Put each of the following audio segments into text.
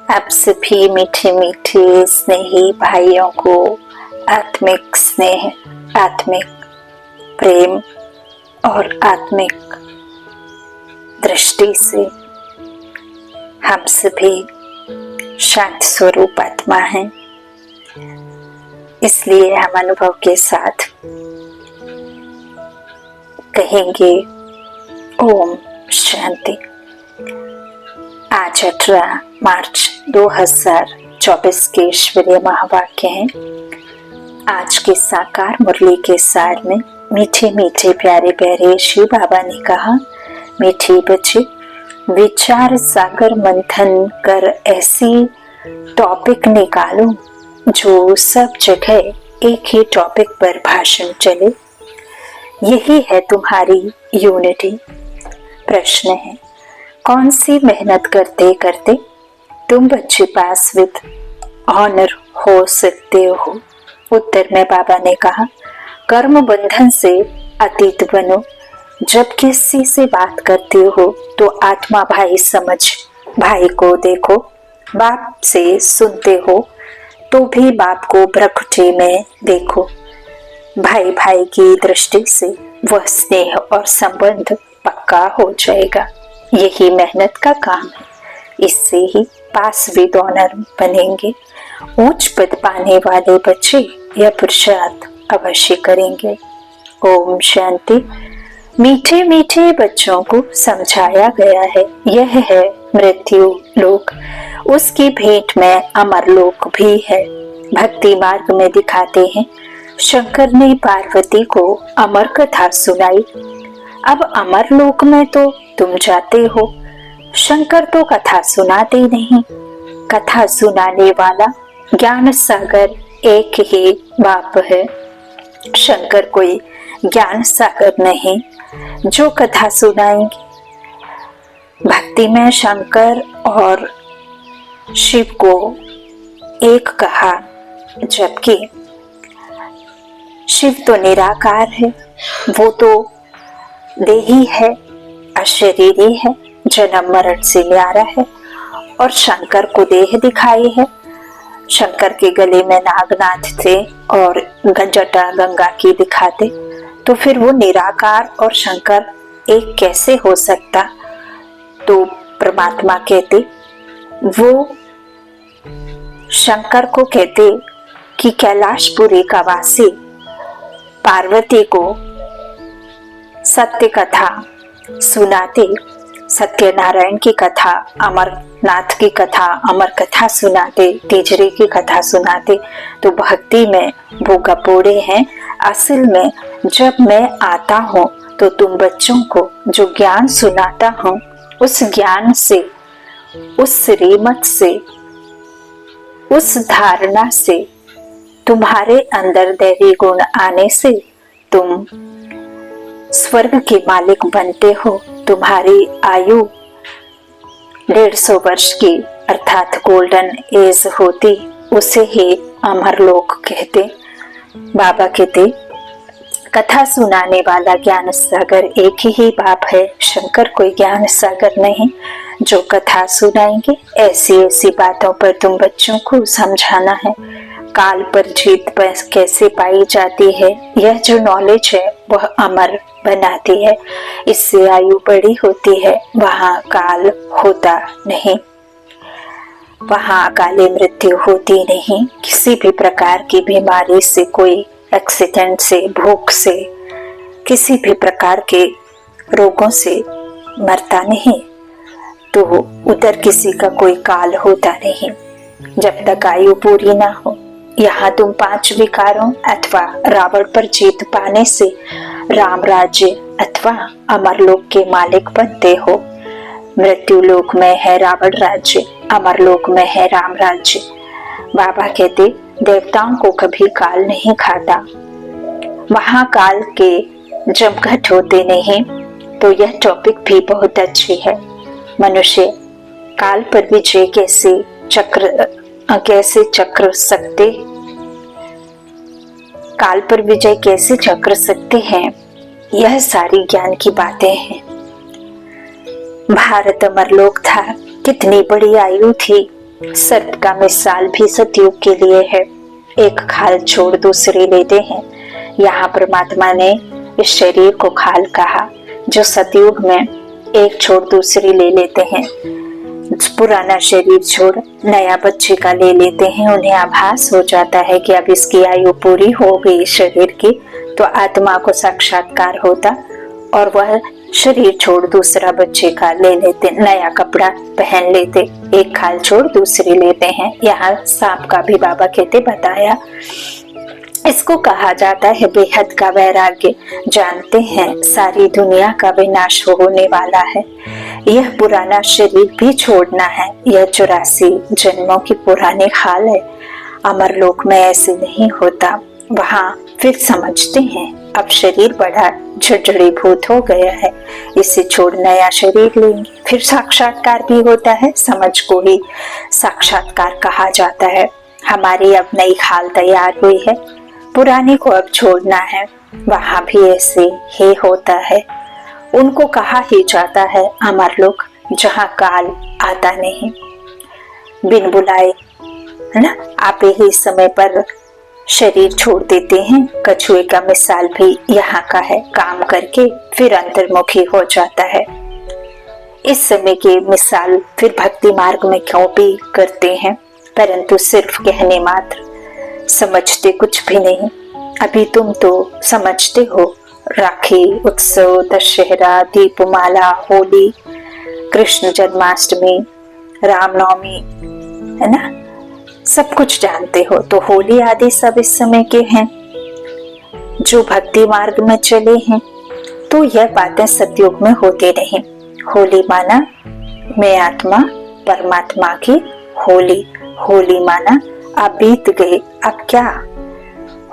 आप सभी मीठे मीठे स्नेही भाइयों को आत्मिक स्नेह, आत्मिक प्रेम और आत्मिक दृष्टि से हम सभी शांत स्वरूप आत्मा हैं। इसलिए हम अनुभव के साथ कहेंगे ओम शांति। आज 18 मार्च 2024 के ईश्वरीय महावाक्य हैं। आज के साकार मुरली के सार में मीठे मीठे प्यारे प्यारे शिव बाबा ने कहा, मीठे बच्चे विचार सागर मंथन कर ऐसी टॉपिक निकालो जो सब जगह एक ही टॉपिक पर भाषण चले। यही है तुम्हारी यूनिटी। प्रश्न है, कौन सी मेहनत करते करते तुम बच्चे पास विद ऑनर हो सकते हो? उत्तर में बाबा ने कहा, कर्म बंधन से अतीत बनो। जब किसी से बात करते हो तो आत्मा भाई समझ भाई को देखो। बाप से सुनते हो तो भी बाप को भ्रकुटी में देखो। भाई भाई की दृष्टि से वह स्नेह और संबंध पक्का हो जाएगा। यही मेहनत का काम है। इससे ही पास विद ऑनर बनेंगे। ऊंच पद पाने वाले बच्चे यह पुरुषार्थ अवश्य करेंगे। ओम शांति। मीठे मीठे बच्चों को समझाया गया है, यह है मृत्यु लोक, उसकी भेंट में अमर लोक भी है। भक्ति मार्ग में दिखाते हैं, शंकर ने पार्वती को अमर कथा सुनाई। अब अमर लोक में तो तुम जाते हो, शंकर तो कथा सुनाते नहीं। कथा सुनाने वाला ज्ञान सागर एक ही बाप है। शंकर कोई ज्ञान सागर नहीं जो कथा सुनाएंगे। भक्ति में शंकर और शिव को एक कहा, जबकि शिव तो निराकार है, वो तो देही है, अशरीरी है, जन्म मरण से न्यारा है। और शंकर को देह दिखाई है। शंकर के गले में नागनाथ थे और जटा गंगा की दिखाते, तो फिर वो निराकार और शंकर एक कैसे हो सकता? तो परमात्मा कहते, वो शंकर को कहते कि कैलाशपुरी का वासी पार्वती को सत्य कथा सुनाते, सत्यनारायण की कथा, अमरनाथ की कथा, अमर कथा सुनाते, तीजरे की कथा सुनाते, तो भक्ति में वो गपोड़े हैं। असल में जब मैं आता हूँ तो तुम बच्चों को जो ज्ञान सुनाता हूँ, उस ज्ञान से, उस श्रीमत से, उस धारणा से, तुम्हारे अंदर दैवी गुण आने से तुम स्वर्ग के मालिक बनते हो। तुम्हारी आयु 150 वर्ष की अर्थात गोल्डन एज होती, उसे ही अमर लोक कहते। बाबा कहते, कथा सुनाने वाला ज्ञान सागर एक ही बाप है। शंकर कोई ज्ञान सागर नहीं जो कथा सुनाएंगे। ऐसी ऐसी बातों पर तुम बच्चों को समझाना है। काल पर जीत कैसे पाई जाती है, यह जो नॉलेज है वह अमर बनाती है। इससे आयु बड़ी होती है। वहाँ काल होता नहीं, वहाँ अकाले मृत्यु होती नहीं। किसी भी प्रकार की बीमारी से, कोई एक्सीडेंट से, भूख से, किसी भी प्रकार के रोगों से मरता नहीं। तो उधर किसी का कोई काल होता नहीं जब तक आयु पूरी ना हो। यहाँ तुम 5 विकारों अथवा रावण पर जीत पाने से राम राज्य अथवा अमरलोक के मालिक बनते हो। मृत्यु लोक में है रावण राज्य, अमरलोक में है राम राज्य। बाबा कहते, देवताओं को कभी काल नहीं खाता, वहाँ काल के जमघट होते नहीं। तो यह टॉपिक भी बहुत अच्छी है। मनुष्य काल पर विजय कैसे चक्र सकते, काल पर विजय कैसे चक्र सकते हैं, यह सारी ज्ञान की बातें हैं। भारत अमरलोक था, कितनी बड़ी आयु थी, सर्प का मिसाल भी सतयुग के लिए है। एक खाल छोड़ दूसरी लेते हैं। यहाँ परमात्मा ने इस शरीर को खाल कहा, जो सतयुग में एक छोड़ दूसरी ले लेते हैं। पुराना शरीर छोड़ नया बच्चे का ले लेते हैं। उन्हें आभास हो जाता है कि अब इसकी आयु पूरी हो गई शरीर की, तो आत्मा को साक्षात्कार होता और वह शरीर छोड़ दूसरा बच्चे का ले लेते, नया कपड़ा पहन लेते। एक खाल छोड़ दूसरी लेते हैं। यहाँ सांप का भी बाबा कहते बताया। इसको कहा जाता है बेहद का वैराग्य। जानते हैं सारी दुनिया का विनाश होने वाला है। यह पुराना शरीर भी छोड़ना है। यह 84 जन्मों की पुरानी खाल है। अमरलोक में ऐसे नहीं होता। वहाँ फिर समझते हैं अब शरीर बड़ा जड़ीभूत हो गया है, इसे छोड़ नया शरीर लेंगे। फिर साक्षात्कार भी होता है। समझ को ही साक्षात्कार कहा जाता है। हमारी अब नई खाल तैयार हुई है, पुरानी को अब छोड़ना है। वहाँ भी ऐसे ही होता है। उनको कहा ही जाता है अमरलोक, जहाँ काल आता नहीं, बिन बुलाए, है ना। आप ही समय पर शरीर छोड़ देते हैं। कछुए का मिसाल भी यहाँ का है। काम करके फिर अंतर्मुखी हो जाता है। इस समय की मिसाल फिर भक्ति मार्ग में क्यों भी करते हैं, परंतु सिर्फ कहने मात्र, समझते कुछ भी नहीं। अभी तुम तो समझते हो, राखी उत्सव, दशहरा, दीपमाला, होली, कृष्ण जन्माष्टमी, रामनवमी, है ना, सब कुछ जानते हो। तो होली आदि सब इस समय के हैं जो भक्ति मार्ग में चले हैं। तो यह बातें सतयुग में होती नहीं। होली माना मैं आत्मा परमात्मा की होली। होली माना अब बीत गए, अब क्या।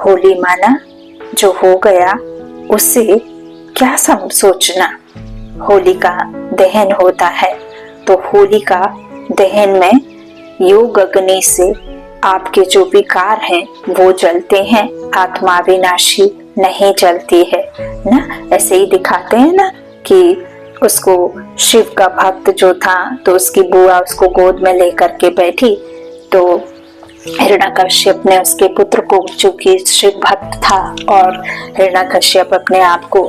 होली माना जो हो गया उससे क्या सोचना। होली का दहन होता है, तो होली का दहन में योग अग्नि से आपके जो विकार हैं वो जलते हैं। आत्मा विनाशी नहीं जलती है ना। ऐसे ही दिखाते हैं ना कि उसको शिव का भक्त जो था, तो उसकी बुआ उसको गोद में लेकर के बैठी, तो हिरण्यकश्यप ने उसके पुत्र को, चूंकि शिव भक्त था और हिरण्यकश्यप अपने आप को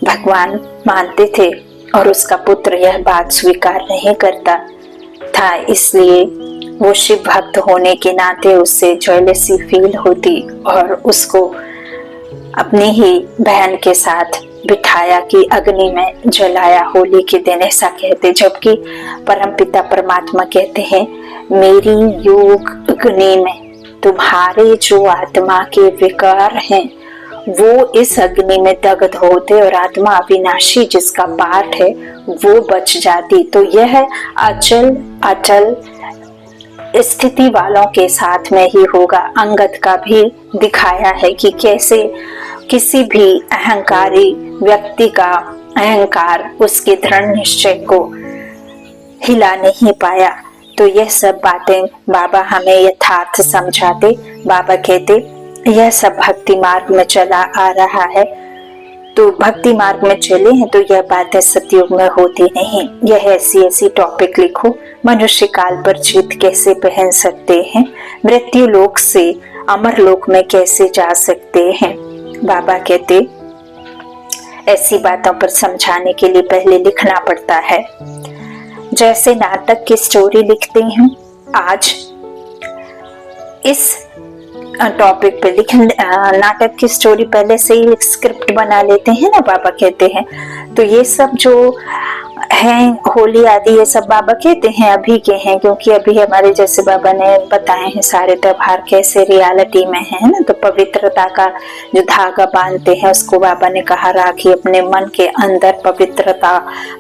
भगवान मानते थे और उसका पुत्र यह बात स्वीकार नहीं करता था, इसलिए वो शिव भक्त होने के नाते उससे जेलसी फील होती और उसको अपनी ही बहन के साथ बिठाया कि अग्नि में जलाया होली के दिन, ऐसा कहते। जबकि परमपिता परमात्मा कहते हैं मेरी योग अग्नि में तुम्हारे जो आत्मा के विकार हैं वो इस अग्नि में दग्ध होते और आत्मा अविनाशी जिसका पाठ है वो बच जाती। तो यह अचल अटल स्थिति वालों के साथ में ही होगा। अंगद का भी दिखाया है कि कैसे किसी भी अहंकारी व्यक्ति का अहंकार उसके दृढ़ निश्चय को हिला नहीं पाया। तो यह सब बातें बाबा हमें यथार्थ समझाते। बाबा कहते यह सब भक्ति मार्ग में चला आ रहा है, तो भक्ति मार्ग में चले हैं तो यह बातें सतयुग में होती नहीं। यह ऐसी टॉपिक लिखो, मनुष्य काल पर जीत कैसे पहन सकते हैं, मृत्यु लोक से अमर लोक में कैसे जा सकते हैं। बाबा कहते ऐसी बातों पर समझाने के लिए पहले लिखना पड़ता है। जैसे नाटक की स्टोरी लिखते हैं, आज इस टॉपिक पे नाटक की स्टोरी पहले से ही स्क्रिप्ट बना लेते हैं ना, बाबा कहते हैं। तो ये सब जो हैं होली आदि ये सब बाबा कहते हैं अभी के हैं, क्योंकि अभी हमारे जैसे बाबा ने बताए हैं सारे त्योहार कैसे रियलिटी में है ना। तो पवित्रता का जो धागा बांधते हैं उसको बाबा ने कहा राखी अपने मन के अंदर पवित्रता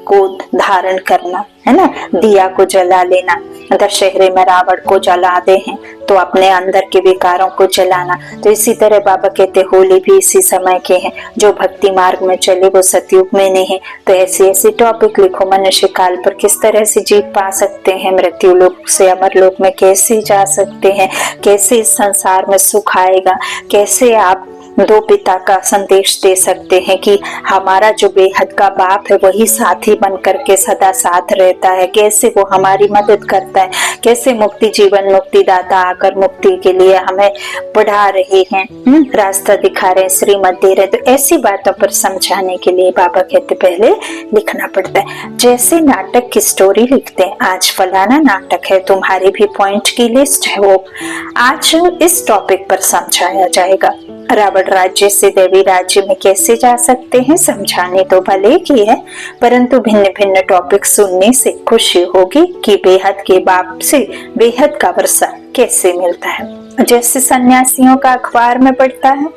को धारण करना, है ना। दिया को जला लेना, दशहरे में रावण को जलाते हैं तो अपने अंदर के विकारों को जलाना। तो इसी तरह बाबा कहते होली भी इसी समय के हैं। जो भक्ति मार्ग में चले वो सतयुग में नहीं। तो ऐसे टॉपिक लिखो, मनुष्य काल पर किस तरह से जीत पा सकते हैं, मृत्यु लोक से अमर लोक में कैसे जा सकते हैं, कैसे इस संसार में सुख आएगा, कैसे आप दो पिता का संदेश दे सकते हैं कि हमारा जो बेहद का बाप है वही साथी बन करके सदा साथ रहता है, कैसे वो हमारी मदद करता है, कैसे मुक्ति जीवन मुक्तिदाता आकर मुक्ति के लिए हमें बढ़ा रहे हैं, रास्ता दिखा रहे हैं, श्रीमत दे रहे। तो ऐसी बातों पर समझाने के लिए बाबा कहते पहले लिखना पड़ता है। जैसे नाटक की स्टोरी लिखते हैं, आज फलाना नाटक है, तुम्हारी भी पॉइंट की लिस्ट है, वो आज इस टॉपिक पर समझाया जाएगा। रावण राज्य से देवी राज्य में कैसे जा सकते हैं, समझाने तो भले की है, परंतु भिन्न भिन्न टॉपिक सुनने से खुशी होगी कि बेहद के बाप से बेहद का वर्षा कैसे मिलता है। जैसे सन्यासियों का अखबार में पढ़ता है,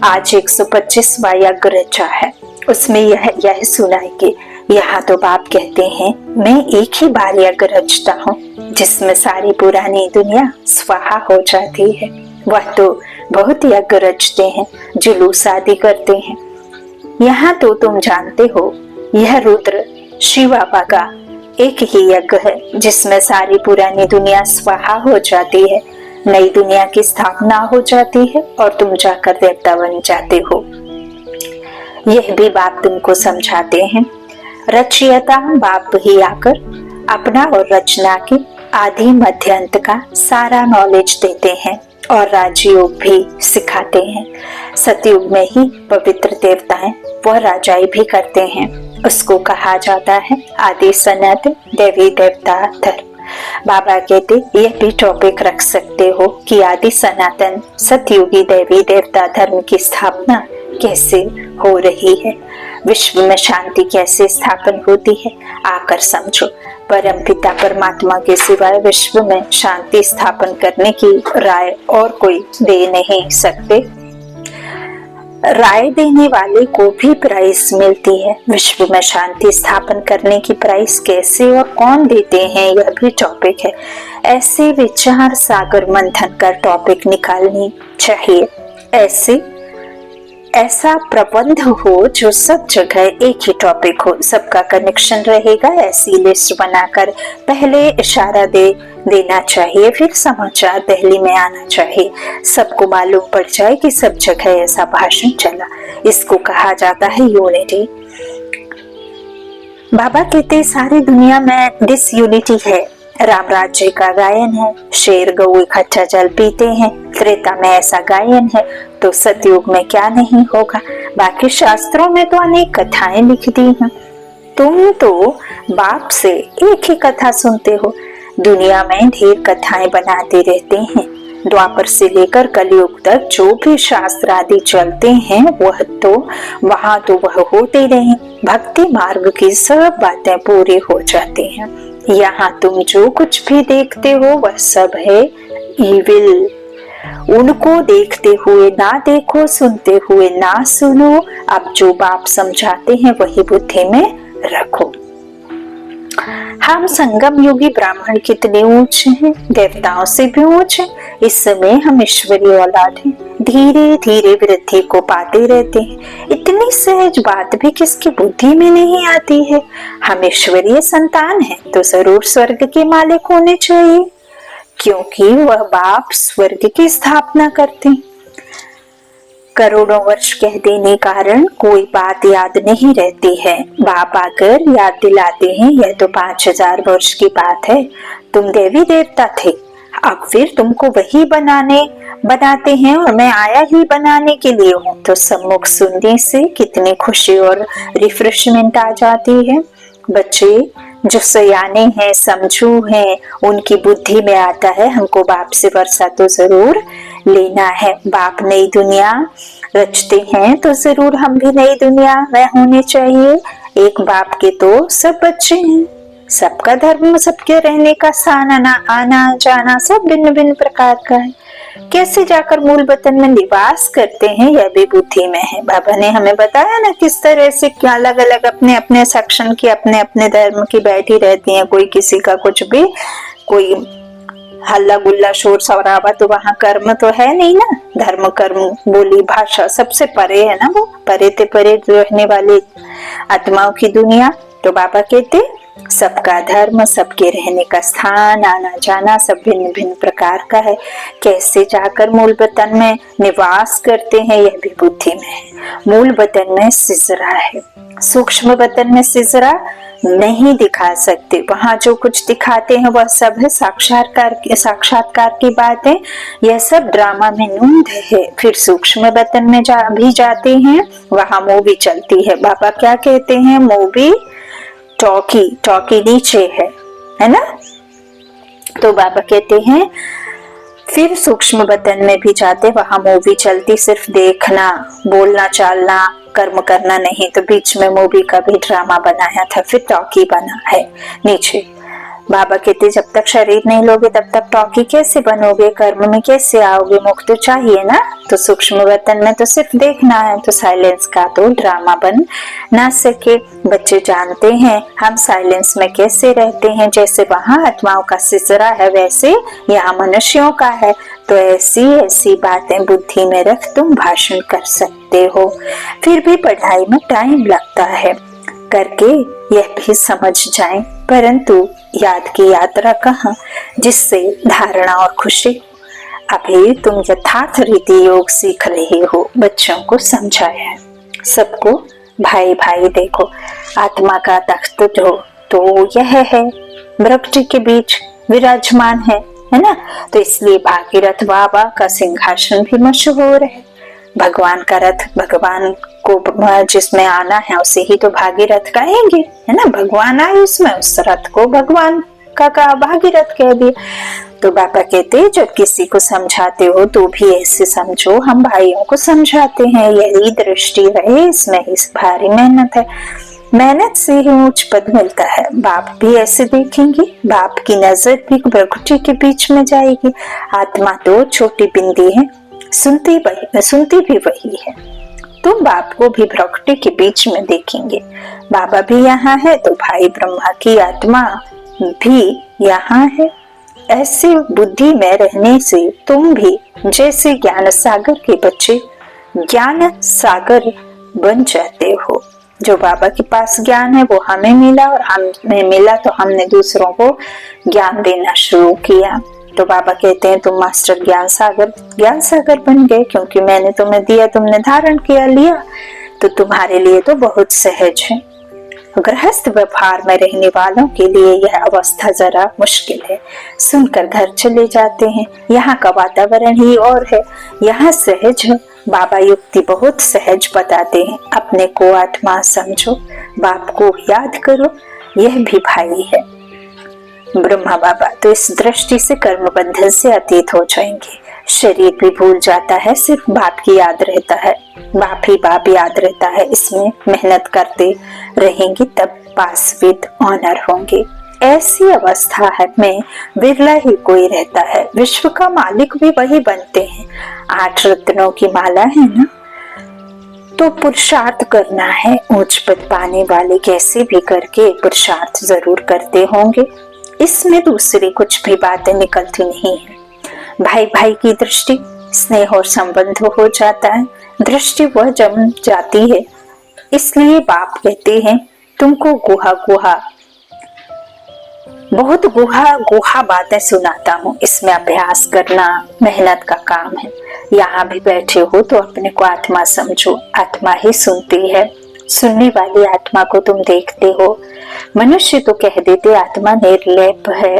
आज 125वां यज्ञ रचा है, उसमें यह सुनाई कि यहाँ तो बाप कहते हैं मैं एक ही बार यज्ञ रचता हूँ जिसमें सारी पुरानी दुनिया स्वाहा हो जाती है। वह तो बहुत यज्ञ रचते हैं, जुलूस आदि करते हैं। यहाँ तो तुम जानते हो यह रुद्र शिव बाबा का एक ही यज्ञ है जिसमें सारी पुरानी दुनिया स्वाहा हो जाती है, नई दुनिया की स्थापना हो जाती है और तुम जाकर देवता बन जाते हो। यह भी बाप तुमको समझाते हैं। रचयिता बाप ही आकर अपना और रचना के आदि मध्य अंत का सारा नॉलेज देते हैं और राजयोग भी सिखाते हैं। सतयुग में ही पवित्र देवताएं वह राजाई भी करते हैं, उसको कहा जाता है आदि सनातन देवी देवता धर्म। बाबा कहते यह भी टॉपिक रख सकते हो कि आदि सनातन सतयुगी देवी देवता धर्म की स्थापना कैसे हो रही है, विश्व में शांति कैसे स्थापन होती है, आकर समझो। परम पिता परमात्मा के सिवाय विश्व में शांति स्थापन करने की राय और कोई दे नहीं सकते। राय देने वाले को भी प्राइस मिलती है, विश्व में शांति स्थापन करने की प्राइस कैसे और कौन देते हैं, यह भी टॉपिक है। ऐसे विचार सागर मंथन कर टॉपिक निकालनी चाहिए। ऐसा प्रबंध हो जो सब जगह एक ही टॉपिक हो, सबका कनेक्शन रहेगा। ऐसी लिस्ट बनाकर पहले इशारा देना चाहिए, फिर समाचार दिल्ली में आना चाहिए, सबको मालूम पड़ जाए कि सब जगह ऐसा भाषण चला। इसको कहा जाता है यूनिटी। बाबा कहते सारी दुनिया में डिसयूनिटी है। राम राज्य का गायन है, शेर गऊ इकट्ठा जल पीते हैं, त्रेता में ऐसा गायन है, तो सतयुग में क्या नहीं होगा। बाकी शास्त्रों में तो अनेक कथाएं लिख दी हैं। तुम तो बाप से एक ही कथा सुनते हो, दुनिया में ढेर कथाएं बनाते रहते हैं। द्वापर से लेकर कलयुग तक जो भी शास्त्र आदि चलते हैं वह तो वहां तो वह होते रहे, भक्ति मार्ग की सब बातें पूरी हो जाती हैं। यहाँ तुम जो कुछ भी देखते हो वह सब है इविल। उनको देखते हुए ना देखो, सुनते हुए ना सुनो। अब जो बाप समझाते हैं वही बुद्धि में रखो। हम संगम योगी ब्राह्मण कितने ऊंचे हैं, देवताओं से भी ऊंचे। इस समय हम ईश्वरीय औलाद हैं, धीरे धीरे वृद्धि को पाते रहते हैं। इतनी सहज बात भी किसकी बुद्धि में नहीं आती है। हम ईश्वरीय संतान हैं तो जरूर स्वर्ग के मालिक होने चाहिए, क्योंकि वह बाप स्वर्ग की स्थापना करते हैं। करोड़ों वर्ष कह देने कारण कोई बात याद नहीं रहती है। बाप आकर याद दिलाते हैं यह तो 5000 वर्ष की बात है, तुम देवी देवता थे, अब फिर तुमको वही बनाते हैं और मैं आया ही बनाने के लिए हूँ। तो सम्मुख सुनने से कितनी खुशी और रिफ्रेशमेंट आ जाती है। बच्चे जो सयाने हैं, समझू हैं, उनकी बुद्धि में आता है हमको बाप से वर्षा तो जरूर लेना है। बाप नई दुनिया रचते हैं तो जरूर हम भी नई दुनिया में होने चाहिए। एक बाप के तो सब बच्चे हैं, सबका धर्म, सबके रहने का स्थान, आना जाना सब भिन्न भिन्न प्रकार का है। कैसे जाकर मूल वतन में निवास करते हैं यह भी बुद्धि में है। बाबा ने हमें बताया ना किस तरह से क्या अलग अलग अपने अपने सेक्शन की अपने अपने धर्म की बैठी रहती हैं। कोई किसी का कुछ भी, कोई हल्ला गुल्ला शोर शराबा, तो वहाँ कर्म तो है नहीं ना। धर्म कर्म बोली भाषा सबसे परे है ना, वो परे ते परे रहने वाली आत्माओं की दुनिया। तो बाबा कहते सबका धर्म, सबके रहने का स्थान, आना जाना सब भिन्न भिन्न प्रकार का है। कैसे जाकर मूल वतन में निवास करते हैं यह भी बुद्धि में है। मूल वतन में सिजरा है, सूक्ष्म वतन में सिजरा नहीं दिखा सकते। वहां जो कुछ दिखाते हैं वह सब है साक्षात्कार की बातें, यह सब ड्रामा में नूंद है। फिर सूक्ष्म वतन में भी जाते हैं, वहां मूवी चलती है। बाबा क्या कहते हैं, मूवी टॉकी नीचे है ना। तो बाबा कहते हैं फिर सूक्ष्म वतन में भी जाते, वहां मूवी चलती, सिर्फ देखना, बोलना चालना, कर्म करना नहीं। तो बीच में मूवी का भी ड्रामा बनाया था, फिर टॉकी बना है नीचे। बाबा कहते जब तक शरीर नहीं लोगे तब तक टॉकी कैसे बनोगे, कर्म में कैसे आओगे, मुक्त तो चाहिए ना। तो सूक्ष्म वतन में तो सिर्फ देखना है, तो साइलेंस का तो ड्रामा बन ना सके। बच्चे जानते हैं हम साइलेंस में कैसे रहते हैं, जैसे वहां आत्माओं का सिसरा है वैसे यहाँ मनुष्यों का है। तो ऐसी ऐसी बातें बुद्धि में रख तुम भाषण कर सकते हो। फिर भी पढ़ाई में टाइम लगता है, करके यह भी समझ जाएं, परंतु याद की यात्रा कहाँ, जिससे धारणा और खुशी। अभी तुम यथार्थ रीति योग सीख रहे हो, बच्चों को समझाया है, सबको भाई भाई देखो। आत्मा का तख्त तो यह है, वृक्ष के बीच विराजमान है ना। तो इसलिए भागीरथ बाबा का सिंहासन भी मशहूर है। भगवान का रथ, भगवान को जिसमें आना है उसे ही तो भागीरथ कहेंगे, है ना। भगवान आए उसमें, उस रथ को भगवान का भागीरथ कह दिया। तो बाबा कहते जब किसी को समझाते हो तो भी ऐसे समझो, हम भाइयों को समझाते हैं, यही दृष्टि रहे, इसमें ही भारी मेहनत है, मेहनत से ही उच्च पद मिलता है। बाप भी ऐसे देखेंगे, बाप की नजर भी प्रकृति के बीच में जाएगी। आत्मा तो छोटी बिंदी है, सुनती भी वही है। तुम बाप को भी प्रकृति के बीच में देखेंगे। बाबा भी यहाँ है तो भाई ब्रह्मा की आत्मा भी यहाँ है। ऐसी बुद्धि में रहने से तुम भी जैसे ज्ञान सागर के बच्चे ज्ञान सागर बन जाते हो। जो बाबा के पास ज्ञान है वो हमें मिला, और हमें मिला तो हमने दूसरों को ज्ञान देना शुरू किया। तो बाबा कहते हैं तुम मास्टर ज्ञान सागर बन गए, क्योंकि मैंने तुम्हें दिया, तुमने धारण किया लिया, तो तुम्हारे लिए तो बहुत सहज है। गृहस्थ व्यवहार में रहने वालों के लिए यह अवस्था जरा मुश्किल है। सुनकर घर चले जाते हैं, यहाँ का वातावरण ही और है, यहाँ सहज है। बाबा युक्ति बहुत सहज बताते हैं, अपने को आत्मा समझो, बाप को याद करो, यह भी भाई है ब्रह्मा बाबा। तो इस दृष्टि से कर्म बंधन से अतीत हो जाएंगे। शरीर भी भूल जाता है, सिर्फ बाप की याद रहता है, बाप ही बाप याद रहता है। इसमें मेहनत करते रहेंगे तब पास विद ऑनर होंगे। ऐसी अवस्था है में विरला ही कोई रहता है, विश्व का मालिक भी वही बनते हैं। 8 रत्नों की माला है ना, तो पुरुषार्थ करना है। उच्च पद पाने वाले कैसे भी करके पुरुषार्थ जरूर करते होंगे, इसमें दूसरी कुछ भी बातें निकलती नहीं है। भाई भाई की दृष्टि, स्नेह और संबंध हो जाता है, दृष्टि वह जम जाती है। इसलिए बाप कहते हैं तुमको बहुत गुहा बातें सुनाता हूँ, इसमें अभ्यास करना मेहनत का काम है। यहाँ भी बैठे हो तो अपने को आत्मा समझो, आत्मा ही सुनती है। सुनने वाली आत्मा को तुम देखते हो। मनुष्य तो कह देते आत्मा निर्लेप है,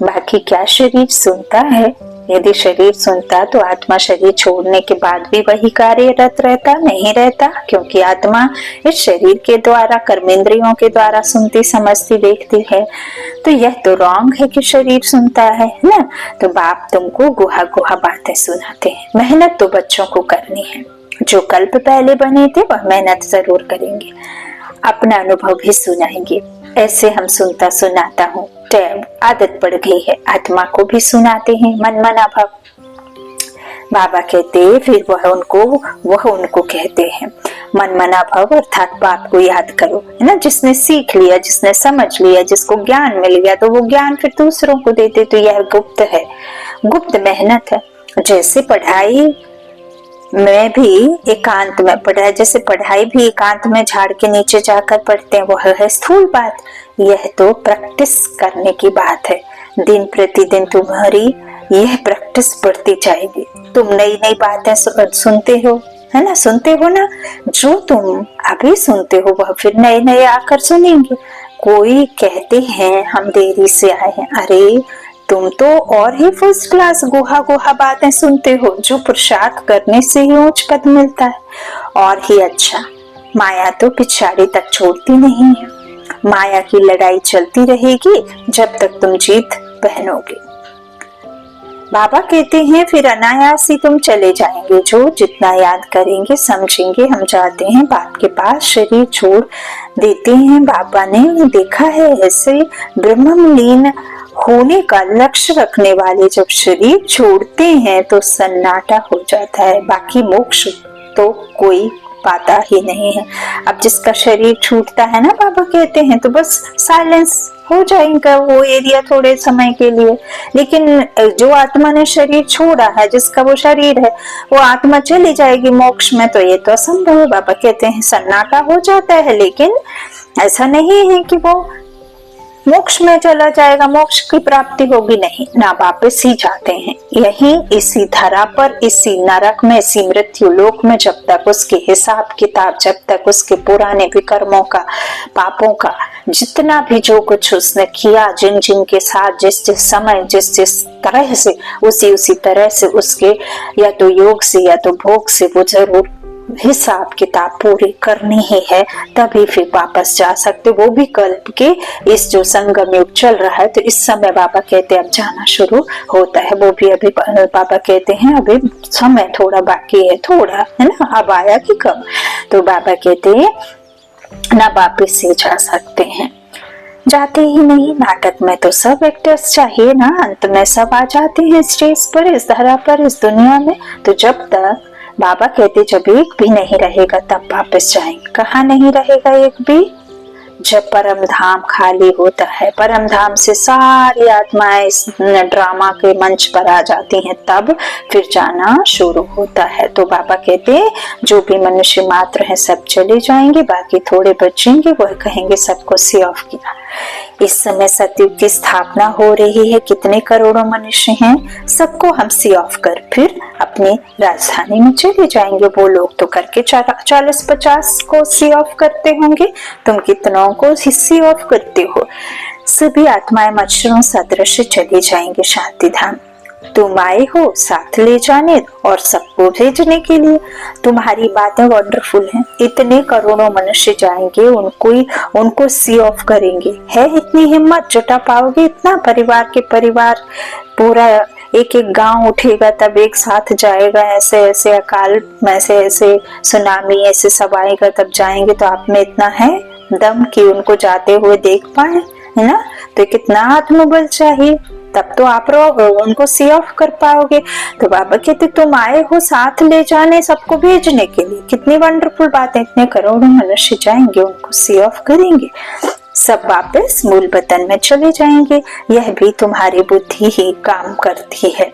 बाकी क्या शरीर सुनता है। यदि शरीर सुनता तो आत्मा शरीर छोड़ने के बाद भी वही कार्यरत रहता नहीं रहता, क्योंकि आत्मा इस शरीर के द्वारा कर्मेंद्रियों के द्वारा सुनती समझती देखती है। तो यह तो रॉन्ग है कि शरीर सुनता है ना। तो बाप तुमको गुहा बातें सुनाते हैं। मेहनत तो बच्चों को करनी है, जो कल्प पहले बने थे वह मेहनत जरूर करेंगे, अपना अनुभव भी सुनाएंगे। ऐसे हम सुनता सुनाता हूँ, टैब आदत पड़ गई है, आत्मा को भी सुनाते हैं मन मना भाव। बाबा कहते फिर वह उनको कहते हैं मन मना भाव, अर्थात बाप को याद करो, है ना। जिसने सीख लिया, जिसने समझ लिया, जिसको ज्ञान मिल गया, तो वो ज्ञान फिर दूसरों को देते। तो यह गुप्त है, गुप्त मेहनत है। जैसे पढ़ाई में भी एकांत में पढ़ाई, जैसे पढ़ाई भी एकांत में झाड़ के नीचे जाकर पढ़ते हैं, वह है स्थूल बात। यह तो प्रैक्टिस करने की बात है। दिन प्रतिदिन तुम्हारी यह प्रैक्टिस बढ़ती जाएगी। तुम नई नई बातें सुनते हो, है ना, सुनते हो ना, जो तुम अभी सुनते हो वह फिर नए नए आकर सुनेंगे। कोई कहते हैं हम देरी से आए हैं, अरे तुम तो और ही फर्स्ट क्लास गुहा गुहा बातें सुनते हो, जो पुरुषार्थ करने से ही उच्च पद मिलता है। और ही अच्छा, माया तो पिछाड़ी तक छोड़ती नहीं है। माया की लड़ाई चलती रहेगी जब तक तुम जीत पहनोगे। बाबा कहते हैं फिर अनायास ही तुम चले जाएंगे। जो जितना याद करेंगे समझेंगे। हम जाते हैं बाप के पास, शरीर छोड़ देते हैं। बाबा ने देखा है ऐसे ब्रह्म लीन होने का लक्ष्य रखने वाले जब शरीर छोड़ते हैं तो सन्नाटा हो जाता है। बाकी मोक्ष तो कोई पाता ही नहीं है। अब जिसका शरीर छूटता है ना, बाबा कहते हैं, तो बस साइलेंस हो जाएगा वो एरिया थोड़े समय के लिए। लेकिन जो आत्मा ने शरीर छोड़ा है, जिसका वो शरीर है, वो आत्मा चली जाएगी मोक्ष में, तो ये तो असंभव है। बाबा कहते हैं सन्नाटा हो जाता है, लेकिन ऐसा नहीं है कि वो मोक्ष में चला जाएगा, मोक्ष की प्राप्ति होगी, नहीं ना, वापस ही जाते हैं। यही इसी धरा पर, इसी नरक में, इसी मृत्यु लोक में, जब तक उसके हिसाब किताब, जब तक उसके पुराने विकर्मों का, पापों का, जितना भी जो कुछ उसने किया, जिन जिन के साथ जिस जिस समय जिस जिस तरह से, उसी तरह से उसके या तो योग से या तो भोग से वो जरूर हिसाब किताब पूरी करनी ही है, तभी फिर वापस जा सकते। वो भी कल्प के इस जो संगम युग चल रहा है, तो इस समय बाबा कहते हैं अब जाना शुरू होता है। वो भी अभी बाबा कहते हैं अभी समय थोड़ा बाकी है, थोड़ा है ना, अब आया कि कब। तो बाबा कहते हैं ना वापस से जा सकते हैं, जाते ही नहीं। नाटक में तो सब एक्टर्स चाहिए ना, अंत में सब आ जाते हैं स्टेज पर, इस धरा पर, इस दुनिया में। तो जब तक बाबा कहते जब एक भी नहीं रहेगा तब वापस जाएंगे। कहाँ नहीं रहेगा एक भी? जब परम धाम खाली होता है, परम धाम से सारी आत्माएं इस ड्रामा के मंच पर आ जाती हैं, तब फिर जाना शुरू होता है। तो बाबा कहते हैं जो भी मनुष्य मात्र हैं सब चले जाएंगे, बाकी थोड़े बचेंगे, वह कहेंगे सबको सी ऑफ किया। इस समय सतयुग की स्थापना हो रही है, कितने करोड़ों मनुष्य हैं, सबको हम सी ऑफ कर फिर अपनी राजधानी में चले जाएंगे। वो लोग तो करके 40-50 को सी ऑफ करते होंगे, तुम कितनों को सी ऑफ करते हो? सभी आत्माएं मच्छरों सदृश चले जाएंगे शांति धाम। तुम आए हो साथ ले जाने और सबको भेजने के लिए। तुम्हारी बातें वंडरफुल हैं, इतने करोड़ों मनुष्य जाएंगे, उनको सी ऑफ करेंगे। है इतनी हिम्मत? जुटा पाओगे इतना? परिवार के परिवार, पूरा एक एक गांव उठेगा तब एक साथ जाएगा, ऐसे ऐसे अकाल में, ऐसे सुनामी, ऐसे सब आएगा तब जाएंगे। तो आप में इतना है दम कि उनको जाते हुए देख पाए, है ना? तो कितना आत्मबल चाहिए, तब तो आप उनको सी ऑफ कर पाओगे। तो बाबा कहते तुम आए हो साथ ले जाने, सबको भेजने के लिए। कितनी वंडरफुल बात है, इतने करोड़ों मनुष्य जाएंगे, उनको सी ऑफ करेंगे, सब वापस मूल वतन में चले जाएंगे। यह भी तुम्हारी बुद्धि ही काम करती है।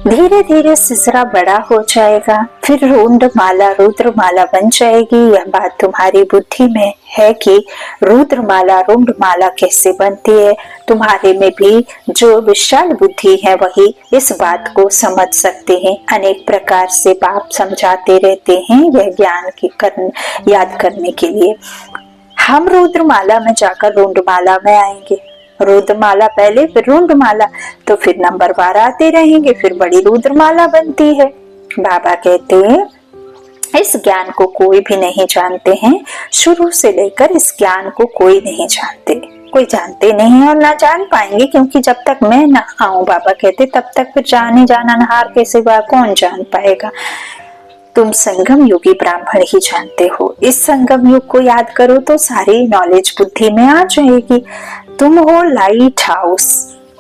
धीरे धीरे सिलसिला बड़ा हो जाएगा, फिर रुद्रमाला रुद्रमाला बन जाएगी। यह बात तुम्हारी बुद्धि में है कि रुद्रमाला रुद्रमाला कैसे बनती है। तुम्हारे में भी जो विशाल बुद्धि है वही इस बात को समझ सकते हैं। अनेक प्रकार से बाप समझाते रहते हैं यह ज्ञान की याद करने के लिए। हम रुद्रमाला में जाकर रुद्रमाला में आएंगे, रुद्रमाला पहले फिर रुद्रमाला, तो फिर नंबर 12 आते रहेंगे, फिर बड़ी रुद्रमाला बनती है। बाबा कहते हैं इस ज्ञान को कोई भी नहीं जानते हैं, शुरू से लेकर इस ज्ञान को कोई नहीं जानते, कोई जानते नहीं और ना जान पाएंगे, क्योंकि जब तक मैं ना आऊं, बाबा कहते तब तक फिर जाने जाना नहार के सिवा कौन जान पाएगा। तुम संगम युगी ब्राह्मण ही जानते हो। इस संगम युग को याद करो तो सारी नॉलेज बुद्धि में आ जाएगी। तुम हो लाइट हाउस,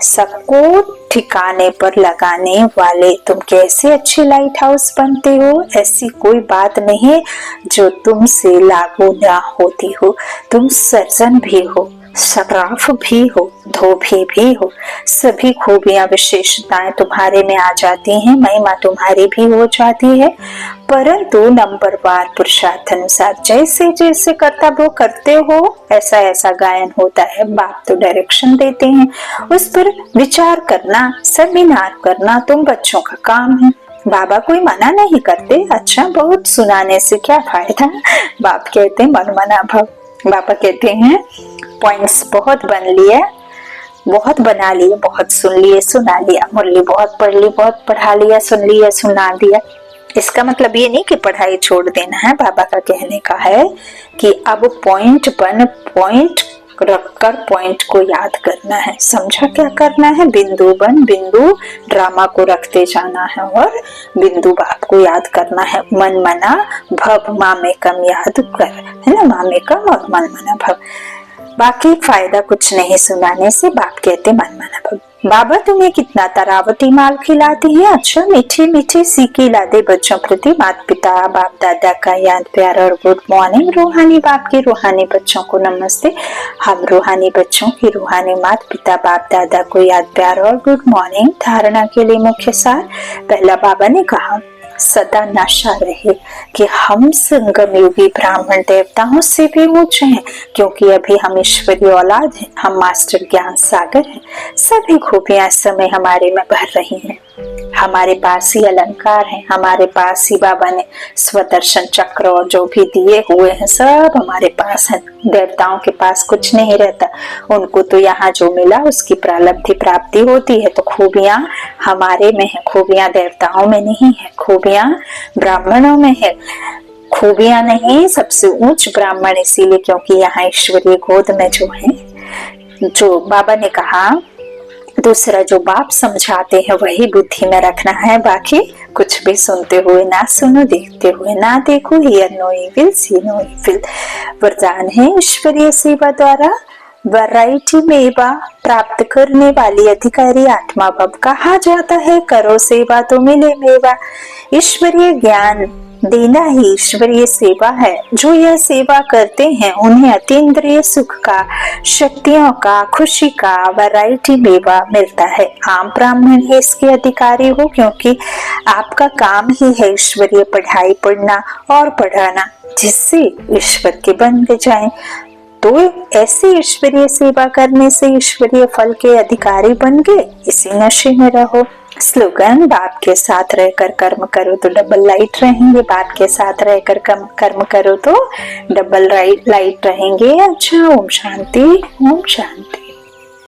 सबको ठिकाने पर लगाने वाले। तुम कैसे अच्छे लाइट हाउस बनते हो? ऐसी कोई बात नहीं जो तुमसे लागू ना होती हो। तुम सर्जन भी हो, सराफ भी हो, धोबी भी हो, सभी खूबियां विशेषताएं तुम्हारे में आ जाती हैं, महिमा तुम्हारी भी हो जाती है। परंतु नंबरवार पुरुषार्थानुसार जैसे जैसे कर्तव्य करते हो ऐसा ऐसा गायन होता है। बाप तो डायरेक्शन देते हैं, उस पर विचार करना, सेमिनार करना तुम बच्चों का काम है। बाबा कोई मना नहीं करते। अच्छा, बहुत सुनाने से क्या फायदा। बाप कहते हैं मनमना भव। बाबा कहते हैं पॉइंट्स बहुत बन लिए, बहुत बना लिए, बहुत सुन लिए, सुना लिया, मुरली बहुत पढ़ ली, बहुत पढ़ा लिया, सुन लिया, सुना दिया। इसका मतलब ये नहीं कि पढ़ाई छोड़ देना है। बाबा का कहने का है कि अब पॉइंट बन, पॉइंट रखकर पॉइंट को याद करना है। समझा क्या करना है? बिंदु बन, बिंदु ड्रामा को रखते जाना है और बिंदु बाप को याद करना है। मन मना भव, मामे कम याद कर, है ना, मामे कम और मन मना भव। बाकी फायदा कुछ नहीं सुनाने से। बाप कहते मन मना भव। बाबा तुम्हें कितना तरावती माल खिलाती है। अच्छा, मीठी मीठी सीखी लादे बच्चों प्रति माता पिता बाप दादा का याद प्यार और गुड मॉर्निंग। रूहानी बाप के रूहानी बच्चों को नमस्ते। हम रूहानी बच्चों की रूहानी माता पिता बाप दादा को याद प्यार और गुड मॉर्निंग। धारणा के लिए मुख्य सार। पहला बाबा ने कहा सदा नशा रहे कि हम संगम युगी ब्राह्मण देवताओं से भी ऊंचे हैं, क्योंकि अभी हम ईश्वरीय औलाद हैं, हम मास्टर ज्ञान सागर हैं। सभी खूबियां इस समय हमारे में भर रही हैं। हमारे पास ही अलंकार है, हमारे पास ही बाबा ने स्वदर्शन चक्र और जो भी दिए हुए हैं सब हमारे पास है। देवताओं के पास कुछ नहीं रहता, उनको तो यहाँ जो मिला उसकी प्रारब्ध प्राप्ति होती है। तो खूबियां हमारे में है, खूबियां देवताओं में नहीं है, खूबियां ब्राह्मणों में है। खूबियां नहीं, सबसे ऊंच ब्राह्मण इसीलिए क्योंकि यहाँ ईश्वरीय गोद में जो है, जो बाबा ने कहा दूसरा जो बाप समझाते हैं वही बुद्धि में रखना है। बाकी कुछ भी सुनते हुए ना सुनो, देखते हुए ना देखो। Hear no evil, see no evil. वरदान है ईश्वरीय सेवा द्वारा वैरायटी मेवा प्राप्त करने वाली अधिकारी आत्मा भव। कहा जाता है करो सेवा तो मिले मेवा। ईश्वरीय ज्ञान देना ही ईश्वरीय सेवा है। जो यह सेवा करते हैं उन्हें अतीन्द्रिय सुख का, शक्तियों का, खुशी का वैरायटी मेवा मिलता है। आम ब्राह्मण ही इसके अधिकारी हो, क्योंकि आपका काम ही है ईश्वरीय पढ़ाई पढ़ना और पढ़ाना, जिससे ईश्वर के बन जाएं। तो ऐसी ईश्वरीय सेवा करने से ईश्वरीय फल के अधिकारी बन गए। इसी नशे में रहो। स्लोगन बाप के साथ रहकर कर्म करो तो डबल लाइट रहेंगे। बाप के साथ रहकर कर्म करो तो डबल लाइट रहेंगे। अच्छा, ओम शांति, ओम शांति।